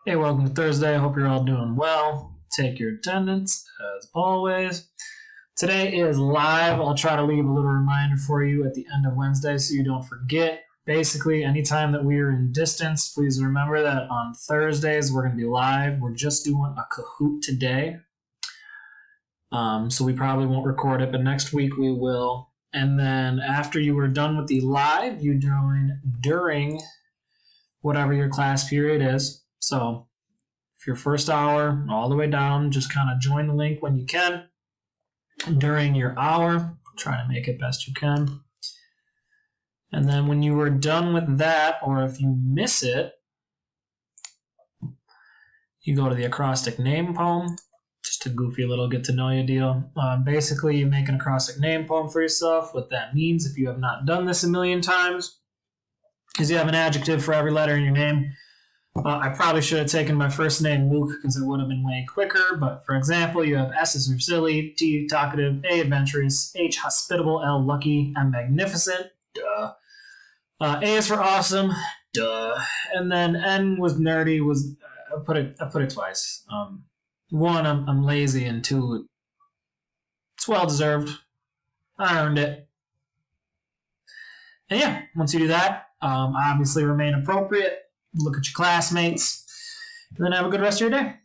Hey, welcome to Thursday. I hope you're all doing well. Take your attendance, as always. Today is live. I'll try to leave a little reminder for you at the end of Wednesday so you don't forget. Basically, anytime that we are in distance, please remember that on Thursdays we're going to be live. We're just doing a Kahoot today. So we probably won't record it, but next week we will. And then after you are done with the live, you join during whatever your class period is. So if your first hour all the way down, just kind of join the link when you can. During your hour, try to make it best you can. And then when you are done with that, or if you miss it, you go to the acrostic name poem. Just a goofy little get to know you deal. Basically, you make an acrostic name poem for yourself. What that means, if you have not done this a million times, is you have an adjective for every letter in your name. I probably should have taken my first name Luke because it would have been way quicker. But for example, you have S is for silly, T talkative, A adventurous, H hospitable, L lucky, M magnificent. Duh. A is for awesome. Duh. And then N was nerdy. I put it twice. One, I'm lazy, and two, it's well deserved. I earned it. And yeah, once you do that, obviously remain appropriate. Look at your classmates, and then have a good rest of your day.